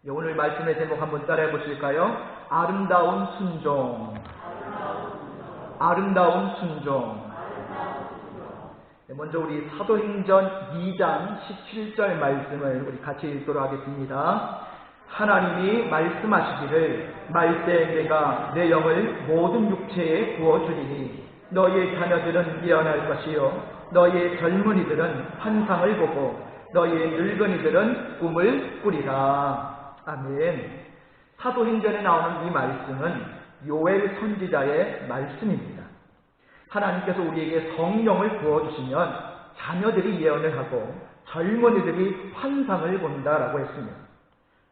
오늘 말씀의 제목 한번 따라해 보실까요? 아름다운 순종. 아름다운 순종. 먼저 우리 사도행전 2장 17절 말씀을 우리 같이 읽도록 하겠습니다. 하나님이 말씀하시기를 말세 내가 내 영을 모든 육체에 부어주리니 너희의 자녀들은 예언할 것이요 너희의 젊은이들은 환상을 보고 너희의 늙은이들은 꿈을 꾸리라. 아멘. 사도행전에 나오는 이 말씀은 요엘 선지자의 말씀입니다. 하나님께서 우리에게 성령을 부어주시면 자녀들이 예언을 하고 젊은이들이 환상을 본다라고 했습니다.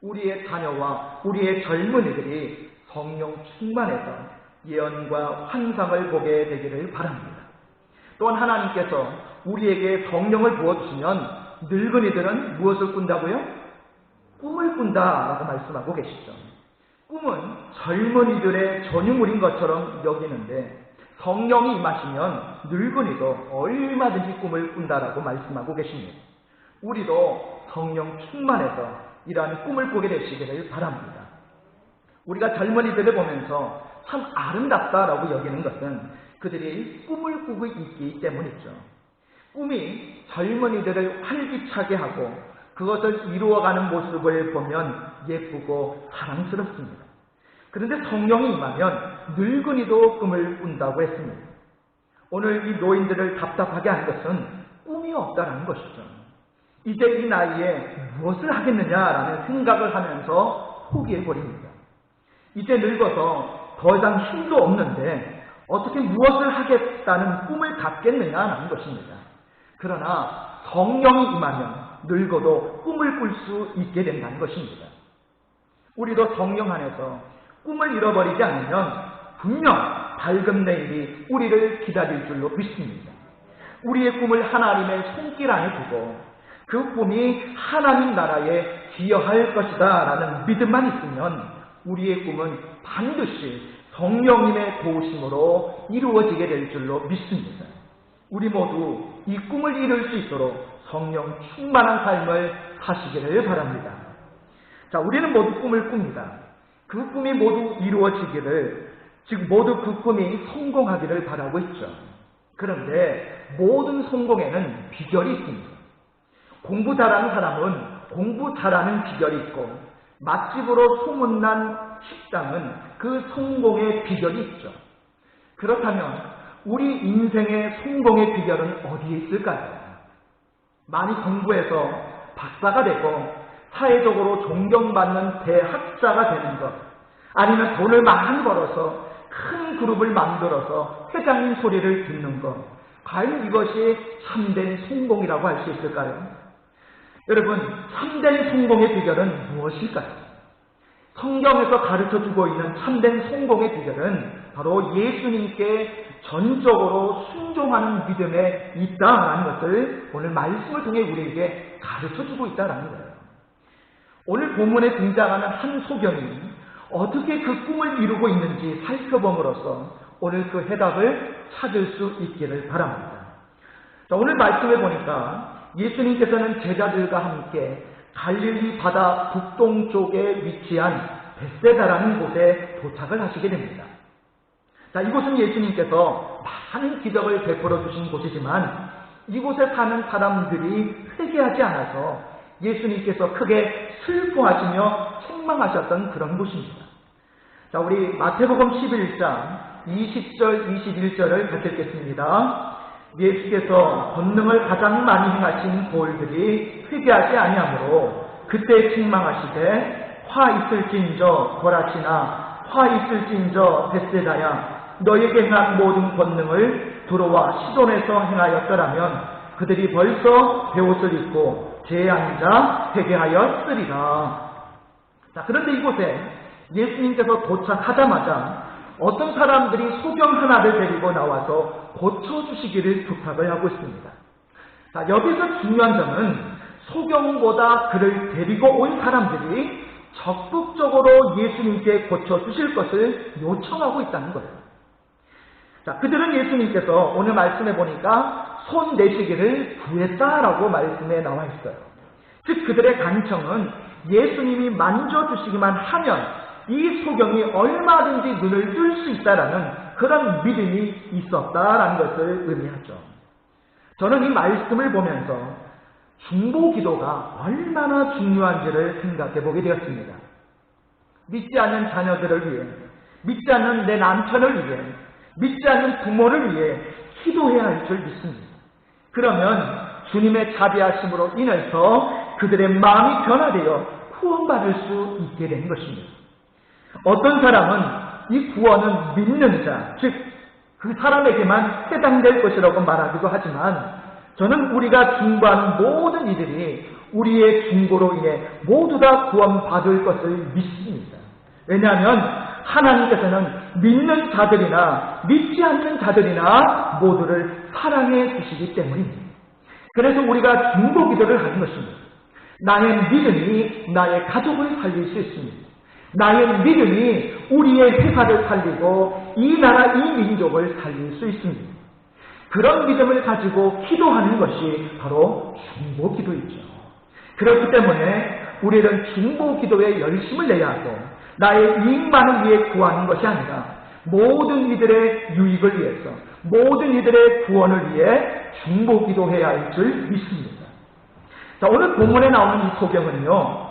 우리의 자녀와 우리의 젊은이들이 성령 충만해서 예언과 환상을 보게 되기를 바랍니다. 또한 하나님께서 우리에게 성령을 부어주시면 늙은이들은 무엇을 꾼다고요? 꿈을 꾼다라고 말씀하고 계시죠. 꿈은 젊은이들의 전유물인 것처럼 여기는데 성령이 임하시면 늙은이도 얼마든지 꿈을 꾼다라고 말씀하고 계십니다. 우리도 성령 충만해서 이러한 꿈을 꾸게 되시기를 바랍니다. 우리가 젊은이들을 보면서 참 아름답다라고 여기는 것은 그들이 꿈을 꾸고 있기 때문이죠. 꿈이 젊은이들을 활기차게 하고 그것을 이루어가는 모습을 보면 예쁘고 사랑스럽습니다. 그런데 성령이 임하면 늙은이도 꿈을 꾼다고 했습니다. 오늘 이 노인들을 답답하게 한 것은 꿈이 없다는 것이죠. 이제 이 나이에 무엇을 하겠느냐라는 생각을 하면서 포기해버립니다. 이제 늙어서 더 이상 힘도 없는데 어떻게 무엇을 하겠다는 꿈을 갖겠느냐라는 것입니다. 그러나 성령이 임하면 늙어도 꿈을 꿀 수 있게 된다는 것입니다. 우리도 성령 안에서 꿈을 잃어버리지 않으면 분명 밝은 내일이 우리를 기다릴 줄로 믿습니다. 우리의 꿈을 하나님의 손길 안에 두고 그 꿈이 하나님 나라에 기여할 것이다 라는 믿음만 있으면 우리의 꿈은 반드시 성령님의 도우심으로 이루어지게 될 줄로 믿습니다. 우리 모두 이 꿈을 이룰 수 있도록 성령 충만한 삶을 사시기를 바랍니다. 자, 우리는 모두 꿈을 꿉니다. 그 꿈이 모두 이루어지기를, 즉 모두 그 꿈이 성공하기를 바라고 있죠. 그런데 모든 성공에는 비결이 있습니다. 공부 잘하는 사람은 공부 잘하는 비결이 있고 맛집으로 소문난 식당은 그 성공의 비결이 있죠. 그렇다면 우리 인생의 성공의 비결은 어디에 있을까요? 많이 공부해서 박사가 되고 사회적으로 존경받는 대학자가 되는 것, 아니면 돈을 많이 벌어서 큰 그룹을 만들어서 회장님 소리를 듣는 것, 과연 이것이 참된 성공이라고 할 수 있을까요? 여러분, 참된 성공의 비결은 무엇일까요? 성경에서 가르쳐주고 있는 참된 성공의 비결은 바로 예수님께 전적으로 순종하는 믿음에 있다라는 것을 오늘 말씀을 통해 우리에게 가르쳐주고 있다라는 거예요. 오늘 본문에 등장하는 한 소경이 어떻게 그 꿈을 이루고 있는지 살펴봄으로써 오늘 그 해답을 찾을 수 있기를 바랍니다. 자, 오늘 말씀에 보니까 예수님께서는 제자들과 함께 갈릴리 바다 북동쪽에 위치한 벳세다라는 곳에 도착을 하시게 됩니다. 자, 이곳은 예수님께서 많은 기적을 베풀어 주신 곳이지만 이곳에 사는 사람들이 회개하지 않아서 예수님께서 크게 슬퍼하시며 책망하셨던 그런 곳입니다. 자, 우리 마태복음 11장 20절 21절을 같이 읽겠습니다. 예수께서 권능을 가장 많이 행하신 보혈들이 회개하지 아니하므로 그때 책망하시되 화 있을진저 고라시나 화 있을진저 벳세다야 너에게 행한 모든 권능을 두로와 시돈에서 행하였더라면 그들이 벌써 베옷을 입고 제에 앉아 회개하였으리라. 자, 그런데 이곳에 예수님께서 도착하자마자 어떤 사람들이 소경 하나를 데리고 나와서 고쳐주시기를 부탁을 하고 있습니다. 자, 여기서 중요한 점은 소경보다 그를 데리고 온 사람들이 적극적으로 예수님께 고쳐주실 것을 요청하고 있다는 거예요. 자, 그들은 예수님께서 오늘 말씀해 보니까 손 내시기를 구했다라고 말씀에 나와 있어요. 즉 그들의 간청은 예수님이 만져주시기만 하면 이 소경이 얼마든지 눈을 뜰 수 있다라는 그런 믿음이 있었다라는 것을 의미하죠. 저는 이 말씀을 보면서 중보기도가 얼마나 중요한지를 생각해 보게 되었습니다. 믿지 않는 자녀들을 위해, 믿지 않는 내 남편을 위해, 믿지 않는 부모를 위해 기도해야 할 줄 믿습니다. 그러면 주님의 자비하심으로 인해서 그들의 마음이 변화되어 구원받을 수 있게 된 것입니다. 어떤 사람은 이 구원은 믿는 자, 즉 그 사람에게만 해당될 것이라고 말하기도 하지만 저는 우리가 중보하는 모든 이들이 우리의 중보로 인해 모두 다 구원받을 것을 믿습니다. 왜냐하면 하나님께서는 믿는 자들이나 믿지 않는 자들이나 모두를 사랑해 주시기 때문입니다. 그래서 우리가 중보 기도를 하는 것입니다. 나의 믿음이 나의 가족을 살릴 수 있습니다. 나의 믿음이 우리의 회사를 살리고 이 나라 이 민족을 살릴 수 있습니다. 그런 믿음을 가지고 기도하는 것이 바로 중보 기도이죠. 그렇기 때문에 우리는 중보 기도에 열심을 내야 하고 나의 이익만을 위해 구하는 것이 아니라 모든 이들의 유익을 위해서 모든 이들의 구원을 위해 중보 기도해야 할 줄 믿습니다. 자, 오늘 본문에 나오는 이 소경은요,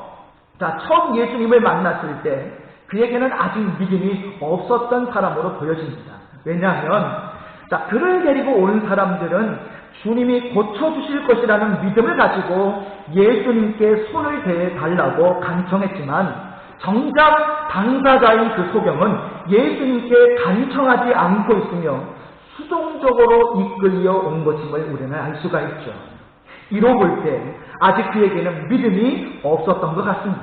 자, 처음 예수님을 만났을 때 그에게는 아직 믿음이 없었던 사람으로 보여집니다. 왜냐하면 자, 그를 데리고 온 사람들은 주님이 고쳐주실 것이라는 믿음을 가지고 예수님께 손을 대달라고 간청했지만 정작 당사자인 그 소경은 예수님께 간청하지 않고 있으며 수동적으로 이끌려 온 것임을 우리는 알 수가 있죠. 이로 볼 때 아직 그에게는 믿음이 없었던 것 같습니다.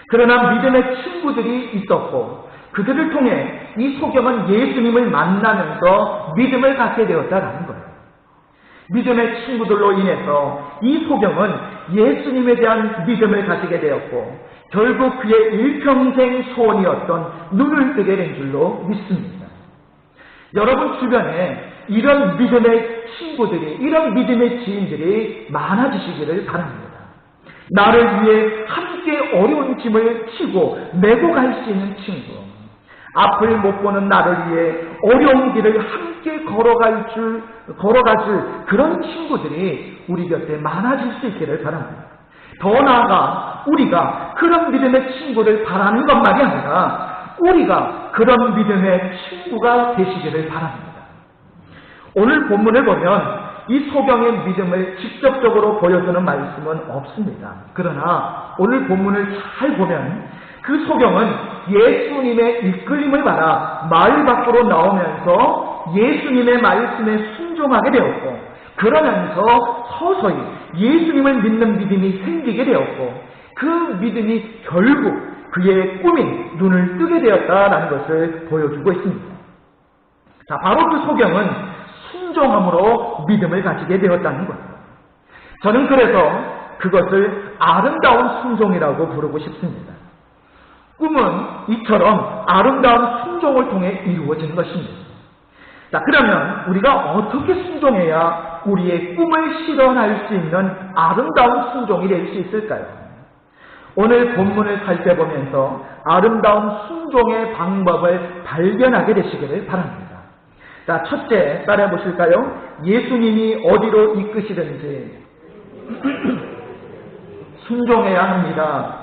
그러나 믿음의 친구들이 있었고 그들을 통해 이 소경은 예수님을 만나면서 믿음을 갖게 되었다는 거예요. 믿음의 친구들로 인해서 이 소경은 예수님에 대한 믿음을 가지게 되었고 결국 그의 일평생 소원이었던 눈을 뜨게 된 줄로 믿습니다. 여러분 주변에 이런 믿음의 친구들이, 이런 믿음의 지인들이 많아지시기를 바랍니다. 나를 위해 함께 어려운 짐을 치고 메고 갈 수 있는 친구, 앞을 못 보는 나를 위해 어려운 길을 함께 걸어갈 줄 그런 친구들이 우리 곁에 많아질 수 있기를 바랍니다. 더 나아가 우리가 그런 믿음의 친구를 바라는 것만이 아니라 우리가 그런 믿음의 친구가 되시기를 바랍니다. 오늘 본문을 보면 이 소경의 믿음을 직접적으로 보여주는 말씀은 없습니다. 그러나 오늘 본문을 잘 보면 그 소경은 예수님의 이끌림을 받아 마을 밖으로 나오면서 예수님의 말씀에 순종하게 되었고 그러면서 서서히 예수님을 믿는 믿음이 생기게 되었고 그 믿음이 결국 그의 꿈인 눈을 뜨게 되었다는 것을 보여주고 있습니다. 자, 바로 그 소경은 순종함으로 믿음을 가지게 되었다는 것. 저는 그래서 그것을 아름다운 순종이라고 부르고 싶습니다. 꿈은 이처럼 아름다운 순종을 통해 이루어지는 것입니다. 자, 그러면 우리가 어떻게 순종해야 우리의 꿈을 실현할 수 있는 아름다운 순종이 될 수 있을까요? 오늘 본문을 살펴보면서 아름다운 순종의 방법을 발견하게 되시기를 바랍니다. 자, 첫째 따라해 보실까요? 예수님이 어디로 이끄시든지 순종해야 합니다.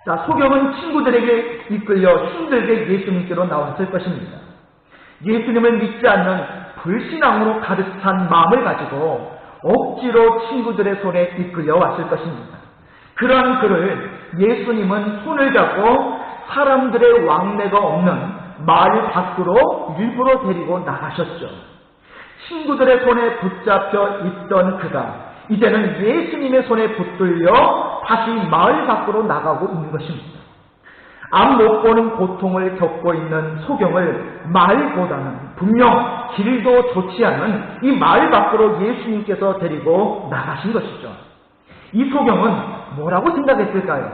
자, 소경은 친구들에게 이끌려 힘들게 예수님께로 나왔을 것입니다. 예수님을 믿지 않는 불신앙으로 가득 찬 마음을 가지고 억지로 친구들의 손에 이끌려 왔을 것입니다. 그런 그를 예수님은 손을 잡고 사람들의 왕래가 없는 마을 밖으로 일부러 데리고 나가셨죠. 친구들의 손에 붙잡혀 있던 그가 이제는 예수님의 손에 붙들려 다시 마을 밖으로 나가고 있는 것입니다. 앞 못 보는 고통을 겪고 있는 소경을 마을보다는 분명 길도 좋지 않은 이 마을 밖으로 예수님께서 데리고 나가신 것이죠. 이 소경은 뭐라고 생각했을까요?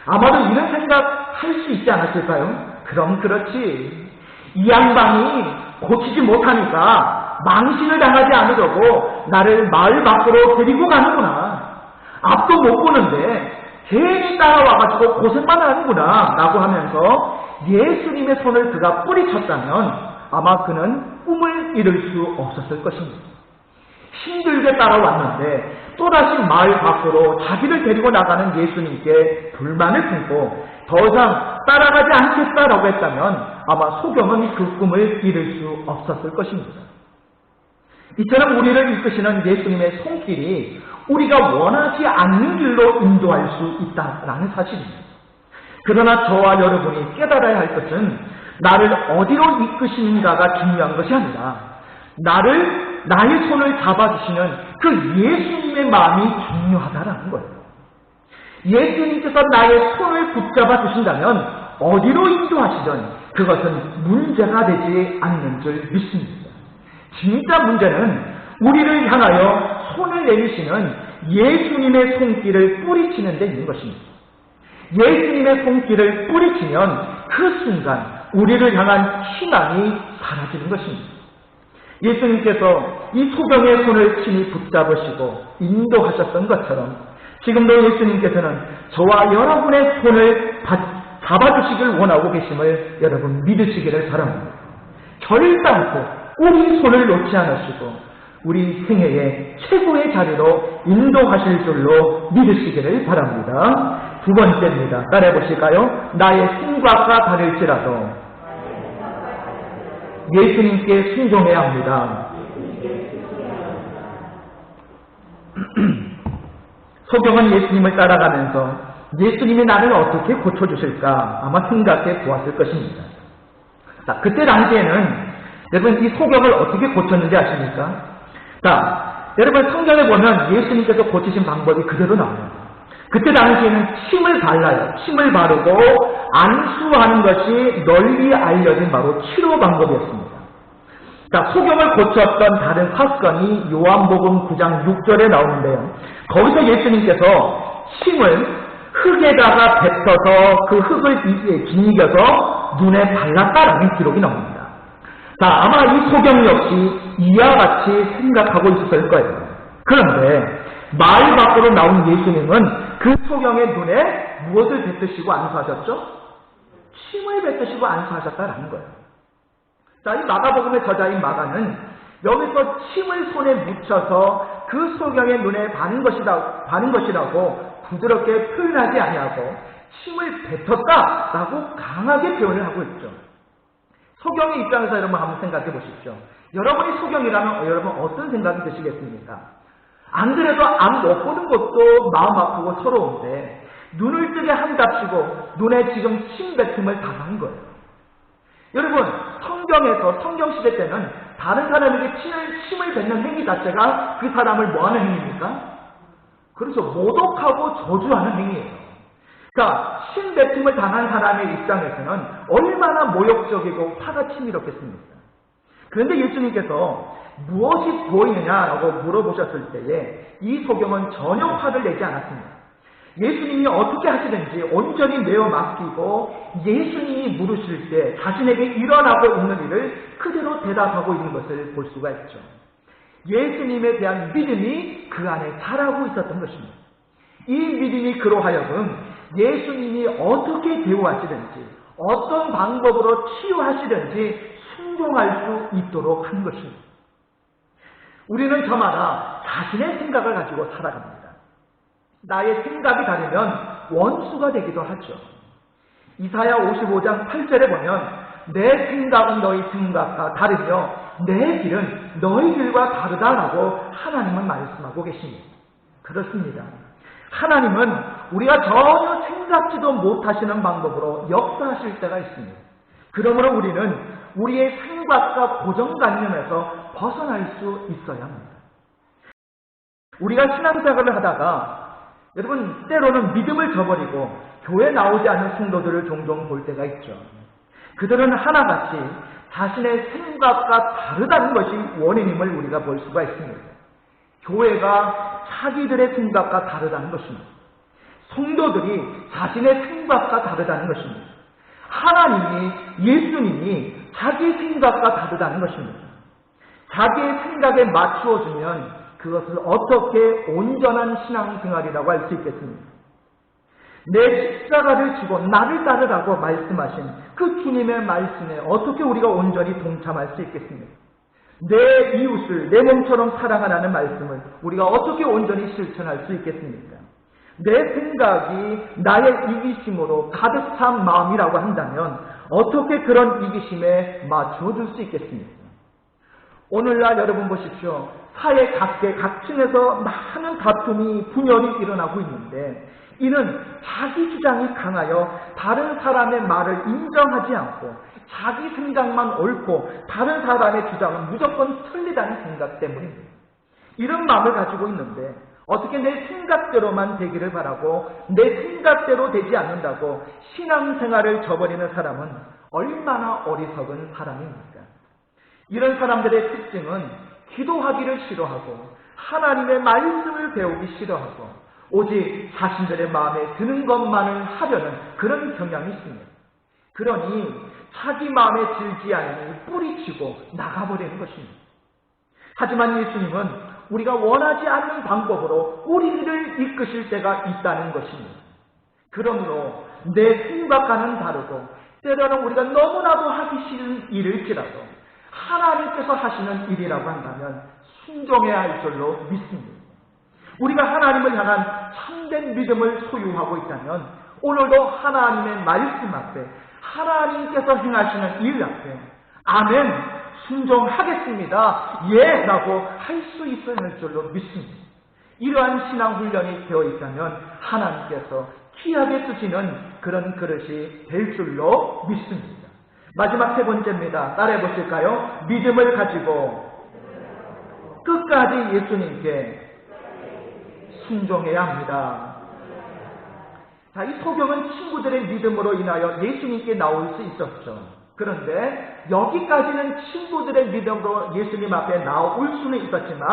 아마도 이런 생각할 수 있지 않았을까요? 그럼 그렇지. 이 양반이 고치지 못하니까 망신을 당하지 않으려고 나를 마을 밖으로 데리고 가는구나. 앞도 못 보는데 괜히 따라와가지고 고생만 하는구나 라고 하면서 예수님의 손을 그가 뿌리쳤다면 아마 그는 꿈을 이룰 수 없었을 것입니다. 힘들게 따라왔는데 또다시 마을 밖으로 자기를 데리고 나가는 예수님께 불만을 품고 더 이상 따라가지 않겠다라고 했다면 아마 소경은 그 꿈을 이룰 수 없었을 것입니다. 이처럼 우리를 이끄시는 예수님의 손길이 우리가 원하지 않는 길로 인도할 수 있다라는 사실입니다. 그러나 저와 여러분이 깨달아야 할 것은 나를 어디로 이끄시는가가 중요한 것이 아니라 나의 손을 잡아주시는 그 예수님의 마음이 중요하다라는 거예요. 예수님께서 나의 손을 붙잡아 주신다면 어디로 인도하시든 그것은 문제가 되지 않는 줄 믿습니다. 진짜 문제는 우리를 향하여 손을 내미시는 예수님의 손길을 뿌리치는 데 있는 것입니다. 예수님의 손길을 뿌리치면 그 순간 우리를 향한 희망이 사라지는 것입니다. 예수님께서 이 소경의 손을 친히 붙잡으시고 인도하셨던 것처럼 지금도 예수님께서는 저와 여러분의 손을 잡아주시길 원하고 계심을 여러분 믿으시기를 바랍니다. 결단코 우리 손을 놓지 않으시고 우리 생애의 최고의 자리로 인도하실 줄로 믿으시기를 바랍니다. 두 번째입니다. 따라해 보실까요? 나의 생각과 다를지라도 예수님께 순종해야 합니다. 소경은 예수님을 따라가면서 예수님이 나를 어떻게 고쳐주실까 아마 생각해 보았을 것입니다. 자, 그때 당시에는 여러분 이 소경을 어떻게 고쳤는지 아십니까? 자, 여러분 성경에 보면 예수님께서 고치신 방법이 그대로 나옵니다. 그때 당시에는 침을 발라요. 침을 바르고 안수하는 것이 널리 알려진 바로 치료 방법이었습니다. 자, 소경을 고쳤던 다른 사건이 요한복음 9장 6절에 나오는데요. 거기서 예수님께서 침을 흙에다가 뱉어서 그 흙을 짓이겨서 눈에 발랐다라는 기록이 나옵니다. 자, 아마 이 소경 역시 이와 같이 생각하고 있었을 거예요. 그런데 마을 밖으로 나온 예수님은 그 소경의 눈에 무엇을 뱉으시고 안수하셨죠? 침을 뱉으시고 안수하셨다라는 거예요. 자, 이 마가복음의 저자인 마가는 여기서 침을 손에 묻혀서 그 소경의 눈에 바른 것이라고 부드럽게 표현하지 아니하고 침을 뱉었다라고 강하게 표현을 하고 있죠. 소경의 입장에서 여러분 한번 생각해 보십시오. 여러분이 소경이라면 여러분 어떤 생각이 드시겠습니까? 안 그래도 안 못 보는 것도 마음 아프고 서러운데 눈을 뜨게 한답시고 눈에 지금 침 뱉음을 당한 거예요. 여러분 성경에서 성경시대 때는 다른 사람에게 침을 뱉는 행위 자체가 그 사람을 뭐하는 행위입니까? 그래서 모독하고 저주하는 행위예요. 자, 침 뱉음을 당한 사람의 입장에서는 얼마나 모욕적이고 화가 치밀었겠습니까? 그런데 예수님께서 무엇이 보이느냐라고 물어보셨을 때에 이 소경은 전혀 화를 내지 않았습니다. 예수님이 어떻게 하시는지 온전히 내어 맡기고 예수님이 물으실 때 자신에게 일어나고 있는 일을 그대로 대답하고 있는 것을 볼 수가 있죠. 예수님에 대한 믿음이 그 안에 자라고 있었던 것입니다. 이 믿음이 그로 하여금 예수님이 어떻게 대우하시든지 어떤 방법으로 치유하시든지 순종할 수 있도록 한 것입니다. 우리는 저마다 자신의 생각을 가지고 살아갑니다. 나의 생각이 다르면 원수가 되기도 하죠. 이사야 55장 8절에 보면 내 생각은 너희 생각과 다르며 내 길은 너희 길과 다르다라고 하나님은 말씀하고 계십니다. 그렇습니다. 하나님은 우리가 전혀 생각지도 못하시는 방법으로 역사하실 때가 있습니다. 그러므로 우리는 우리의 생각과 고정관념에서 벗어날 수 있어야 합니다. 우리가 신앙생활을 하다가 여러분 때로는 믿음을 저버리고 교회 나오지 않는 성도들을 종종 볼 때가 있죠. 그들은 하나같이 자신의 생각과 다르다는 것이 원인임을 우리가 볼 수가 있습니다. 교회가 자기들의 생각과 다르다는 것입니다. 성도들이 자신의 생각과 다르다는 것입니다. 하나님이, 예수님이 자기 생각과 다르다는 것입니다. 자기의 생각에 맞추어주면 그것을 어떻게 온전한 신앙생활이라고 할 수 있겠습니까? 내 십자가를 지고 나를 따르라고 말씀하신 그 주님의 말씀에 어떻게 우리가 온전히 동참할 수 있겠습니까? 내 이웃을 내 몸처럼 사랑하라는 말씀을 우리가 어떻게 온전히 실천할 수 있겠습니까? 내 생각이 나의 이기심으로 가득 찬 마음이라고 한다면 어떻게 그런 이기심에 맞춰줄 수 있겠습니까? 오늘날 여러분 보십시오. 사회 각층에서 많은 다툼이 분열이 일어나고 있는데 이는 자기 주장이 강하여 다른 사람의 말을 인정하지 않고 자기 생각만 옳고 다른 사람의 주장은 무조건 틀리다는 생각 때문입니다. 이런 마음을 가지고 있는데 어떻게 내 생각대로만 되기를 바라고 내 생각대로 되지 않는다고 신앙생활을 저버리는 사람은 얼마나 어리석은 사람입니까? 이런 사람들의 특징은 기도하기를 싫어하고 하나님의 말씀을 배우기 싫어하고 오직 자신들의 마음에 드는 것만을 하려는 그런 경향이 있습니다. 그러니 자기 마음에 들지 않으니 뿌리치고 나가버리는 것입니다. 하지만 예수님은 우리가 원하지 않는 방법으로 우리를 이끄실 때가 있다는 것입니다. 그러므로 내 생각과는 다르고 때로는 우리가 너무나도 하기 싫은 일일지라도 하나님께서 하시는 일이라고 한다면 순종해야 할 줄로 믿습니다. 우리가 하나님을 향한 참된 믿음을 소유하고 있다면 오늘도 하나님의 말씀 앞에 하나님께서 행하시는 일 앞에 아멘 순종하겠습니다 예 라고 할 수 있어야 할 줄로 믿습니다. 이러한 신앙 훈련이 되어 있다면 하나님께서 귀하게 쓰시는 그런 그릇이 될 줄로 믿습니다. 마지막 세 번째입니다. 따라해 보실까요? 믿음을 가지고 끝까지 예수님께 순종해야 합니다. 자, 이 소경은 친구들의 믿음으로 인하여 예수님께 나올 수 있었죠. 그런데 여기까지는 친구들의 믿음으로 예수님 앞에 나올 수는 있었지만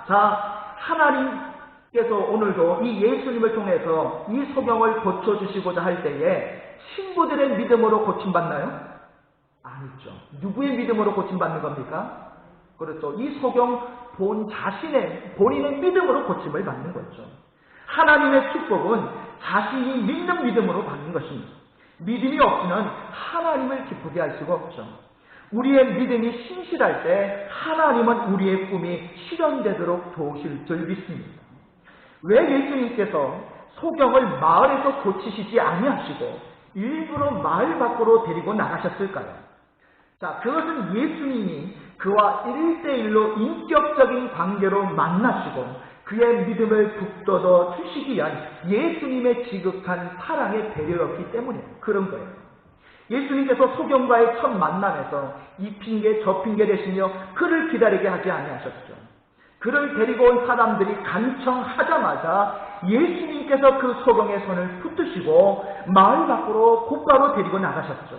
자, 하나님께서 오늘도 이 예수님을 통해서 이 소경을 고쳐주시고자 할 때에 친구들의 믿음으로 고침받나요? 아니죠. 누구의 믿음으로 고침받는 겁니까? 그렇죠. 이 소경 본인의 믿음으로 고침을 받는 거죠. 하나님의 축복은 자신이 믿는 믿음으로 받는 것입니다. 믿음이 없이는 하나님을 기쁘게 할 수가 없죠. 우리의 믿음이 신실할 때 하나님은 우리의 꿈이 실현되도록 도우실 줄 믿습니다. 왜 예수님께서 소경을 마을에서 고치시지 아니하시고 일부러 마을 밖으로 데리고 나가셨을까요? 자, 그것은 예수님이 그와 1대1로 인격적인 관계로 만나시고 그의 믿음을 북돋워 주시기 위한 예수님의 지극한 사랑의 배려였기 때문에 그런 거예요. 예수님께서 소경과의 첫 만남에서 이 핑계 저 핑계 대시며 그를 기다리게 하지 아니하셨죠. 그를 데리고 온 사람들이 간청하자마자 예수님께서 그 소경의 손을 붙드시고 마을 밖으로 곧바로 데리고 나가셨죠.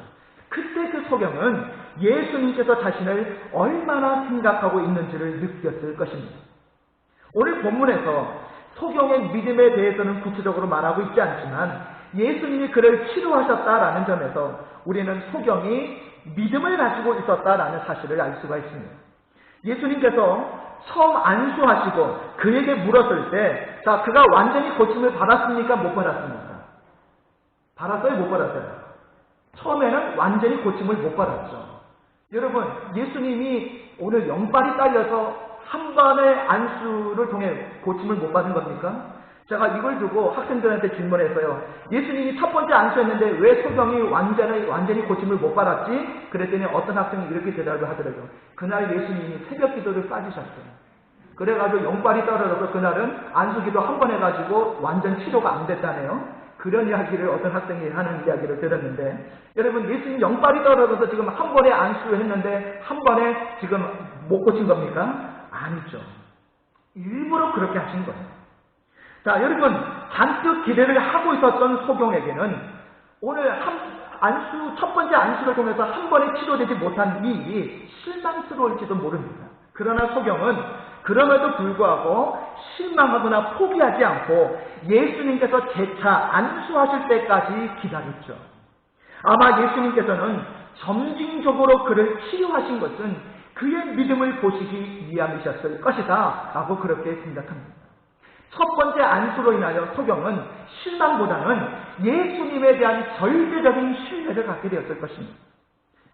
그때 그 소경은 예수님께서 자신을 얼마나 생각하고 있는지를 느꼈을 것입니다. 오늘 본문에서 소경의 믿음에 대해서는 구체적으로 말하고 있지 않지만 예수님이 그를 치료하셨다라는 점에서 우리는 소경이 믿음을 가지고 있었다라는 사실을 알 수가 있습니다. 예수님께서 처음 안수하시고 그에게 물었을 때 자, 그가 완전히 고침을 받았습니까? 못 받았습니까? 받았어요? 못 받았어요? 처음에는 완전히 고침을 못 받았죠. 여러분, 예수님이 오늘 영빨이 딸려서 한 번의 안수를 통해 고침을 못 받은 겁니까? 제가 이걸 두고 학생들한테 질문해서요. 예수님이 첫 번째 안수했는데 왜 소경이 완전히 고침을 못 받았지? 그랬더니 어떤 학생이 이렇게 대답을 하더라고요. 그날 예수님이 새벽 기도를 빠지셨어요. 그래가지고 영빨이 떨어져서 그날은 안수기도 한 번 해가지고 완전 치료가 안 됐다네요. 그런 이야기를 어떤 학생이 하는 이야기를 들었는데 여러분 예수님 영빨이 떨어져서 지금 한 번에 안수를 했는데 한 번에 지금 못 고친 겁니까? 아니죠. 일부러 그렇게 하신 거예요. 자, 여러분 잔뜩 기대를 하고 있었던 소경에게는 오늘 첫 번째 안수를 통해서 한 번에 치료되지 못한 이 일이 실망스러울지도 모릅니다. 그러나 소경은 그럼에도 불구하고 실망하거나 포기하지 않고 예수님께서 재차 안수하실 때까지 기다렸죠. 아마 예수님께서는 점진적으로 그를 치료하신 것은 그의 믿음을 보시기 위함이셨을 것이다 라고 그렇게 생각합니다. 첫 번째 안수로 인하여 소경은 실망보다는 예수님에 대한 절대적인 신뢰를 갖게 되었을 것입니다.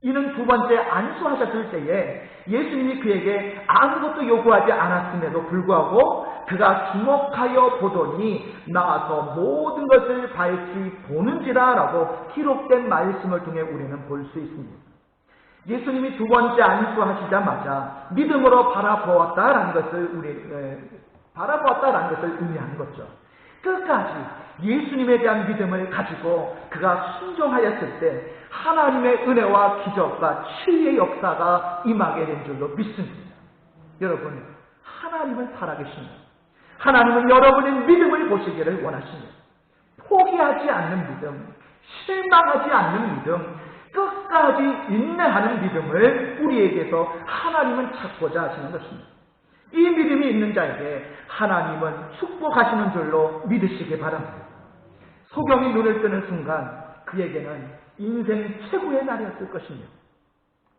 이는 두 번째 안수하셨을 때에 예수님이 그에게 아무것도 요구하지 않았음에도 불구하고 그가 주목하여 보더니 나와서 모든 것을 밝히 보는지라 라고 기록된 말씀을 통해 우리는 볼 수 있습니다. 예수님이 두 번째 안수하시자마자 믿음으로 바라보았다라는 것을 의미하는 거죠. 끝까지 예수님에 대한 믿음을 가지고 그가 순종하였을 때 하나님의 은혜와 기적과 치유의 역사가 임하게 된 줄로 믿습니다. 여러분, 하나님은 살아계십니다. 하나님은 여러분의 믿음을 보시기를 원하십니다. 포기하지 않는 믿음, 실망하지 않는 믿음, 끝까지 인내하는 믿음을 우리에게서 하나님은 찾고자 하시는 것입니다. 이 믿음이 있는 자에게 하나님은 축복하시는 줄로 믿으시기 바랍니다. 소경이 눈을 뜨는 순간 그에게는 인생 최고의 날이었을 것입니다.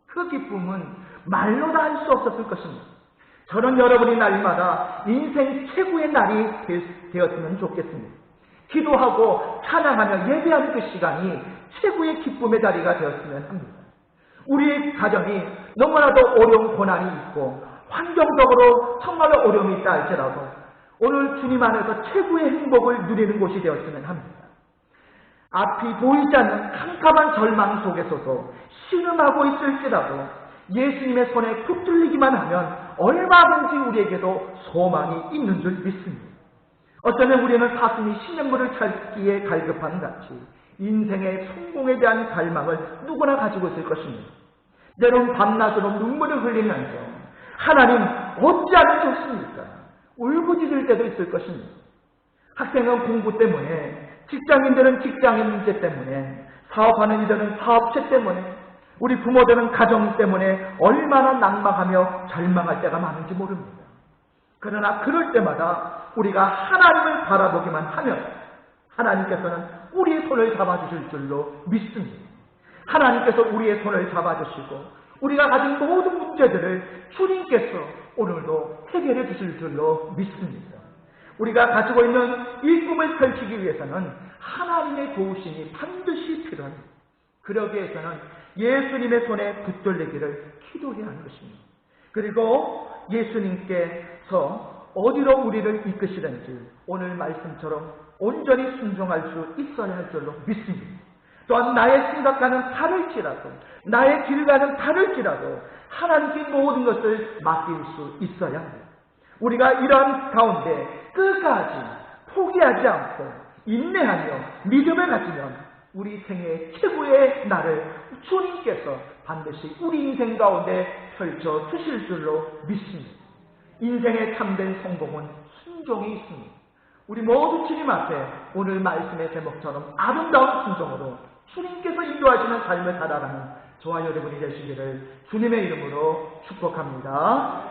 그 기쁨은 말로 다 할 수 없었을 것입니다. 저는 여러분이 날마다 인생 최고의 날이 되었으면 좋겠습니다. 기도하고 찬양하며 예배하는 그 시간이 최고의 기쁨의 자리가 되었으면 합니다. 우리 가정이 너무나도 어려운 고난이 있고 환경적으로 정말로 어려움이 있다 할지라도 오늘 주님 안에서 최고의 행복을 누리는 곳이 되었으면 합니다. 앞이 보이지 않는 캄캄한 절망 속에서도 신음하고 있을지라도 예수님의 손에 붙들리기만 하면 얼마든지 우리에게도 소망이 있는 줄 믿습니다. 어쩌면 우리는 사슴이 시냇물을 찾기에 갈급한 같이 인생의 성공에 대한 갈망을 누구나 가지고 있을 것입니다. 때론 밤낮으로 눈물을 흘리면서 하나님 어찌하면 좋습니까? 울부짖을 때도 있을 것입니다. 학생은 공부 때문에, 직장인들은 직장인 문제 때문에, 사업하는 이들은 사업체 때문에, 우리 부모들은 가정 때문에 얼마나 낙망하며 절망할 때가 많은지 모릅니다. 그러나 그럴 때마다 우리가 하나님을 바라보기만 하면 하나님께서는 우리의 손을 잡아주실 줄로 믿습니다. 하나님께서 우리의 손을 잡아주시고 우리가 가진 모든 문제들을 주님께서 오늘도 해결해 주실 줄로 믿습니다. 우리가 가지고 있는 이 꿈을 펼치기 위해서는 하나님의 도우심이 반드시 필요합니다. 그러기 위해서는 예수님의 손에 붙들리기를 기도해야 하는 것입니다. 그리고 예수님께서 어디로 우리를 이끄시든지 오늘 말씀처럼 온전히 순종할 수 있어야 할 줄로 믿습니다. 또한 나의 생각과는 다를지라도 나의 길과는 다를지라도 하나님께 모든 것을 맡길 수 있어야 합니다. 우리가 이러한 가운데 끝까지 포기하지 않고 인내하며 믿음을 가지면 우리 생애 최고의 날을 주님께서 반드시 우리 인생 가운데 펼쳐 주실 줄로 믿습니다. 인생의 참된 성공은 순종이 있습니다. 우리 모두 주님 앞에 오늘 말씀의 제목처럼 아름다운 순종으로 주님께서 인도하시는 삶을 살아가는 저와 여러분이 되시기를 주님의 이름으로 축복합니다.